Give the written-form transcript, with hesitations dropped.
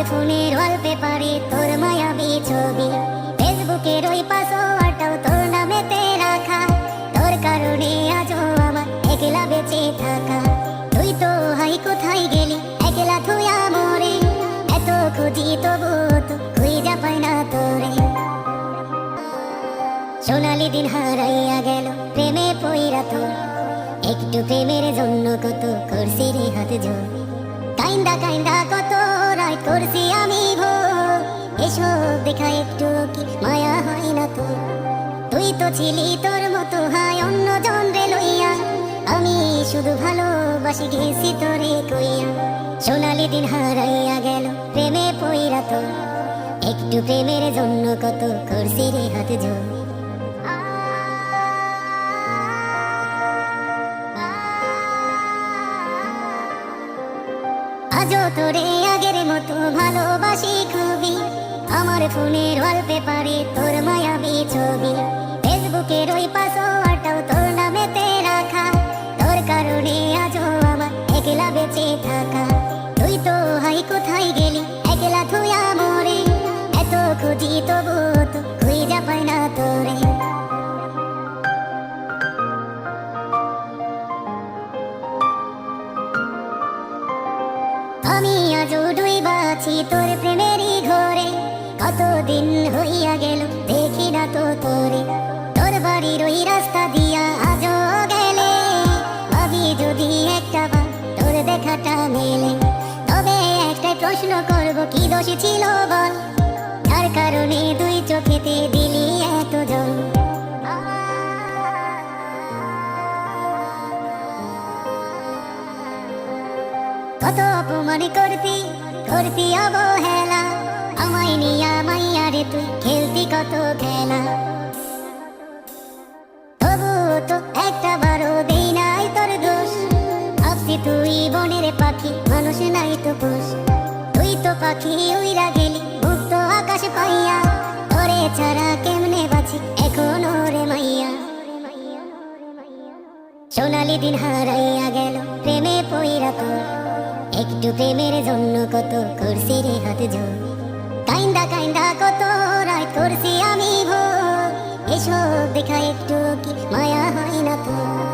ফোনের ওয়ালপেপারে তোর মায়াবী ছবি, ফেসবুকের ওই পাসওয়ার্ডটাও তোর নামেতে রাখা। তোর কারণে আজও আমার একলা বেঁচে থাকা। তুই তো হাই কোথায় গেলি একলা থুয়া মরে, এত খুঁজি তবু তো খুঁজা পাই না তোরে। সোনালি দিন হারাইয়া গেল প্রেমে পইরা তোর, একটু প্রেমের জন্য কত করছি রে হাত জোর। কাইন্দা কাইন্দা কত রাত করছি আমি ভোর, এসব দেখা একটু কি মায়া হয় না তোর? তুই তো ছিলি তোর মতো হাই অন্য জন রে লইয়া, আমি শুধু ভালোবাসি গেছি তোরে কইয়া। সোনালি দিন হারাইয়া গেল প্রেমে পইরা তোর, একটু প্রেমের জন্য কত করছি রে হাত জোর। আজও তোরে আগের মতো ভালোবাসি খুবই, আমার ফোনের ওয়ালপেপারে তোর মায়াবী ছবি, ফেসবুকের ওই পাসওয়ার্ডটাও তোর নামেতে রাখা। তোর কারণে আজও আমার একলা বেঁচে থাকা। তুই তো হাই কোথায় গেলি একলা থুয়া মরে, এত খুঁজি তবু তো খুঁজা পাই না তোরে। আমি আজও ডুইবা আছি তোর প্রেমেরই ঘরে, কতদিন হইয়া গেল দেখি না তো তোরে। তোর বাড়ির ওই রাস্তা দিয়া আজও গেলে, ভাবি যদি একটা বার তোর দেখাটা মেলে। তবে একটাই প্রশ্ন করব, কি দোষ ছিল বল, যার কারণে দুই চোখেতে দিলি এত জল? কত অপমান করতি করতি অবহেলা, আমায় নিয়া মাইয়া রে তুই খেলতি কত খেলা। তবু তো একটা বারো দেই নাই তোর দোষ, ভাবছি তুই বনের পাখি মানুষ নাই তো পোষ। তুই তো পাখি উইরা গেলি মুক্ত আকাশ পাইয়া, তোরে ছাড়া কেমনে বাঁচি এখন রে মাইয়া। সোনালি দিন হারাইয়া গেল প্রেমে পইরা তোর, একটু প্রেমের জন্য কত করছি রে হাত জোর। কাইন্দা কাইন্দা কত রাত করছি আমি ভোর, এসব দেখা একটু কি মায়া হয় না তোর?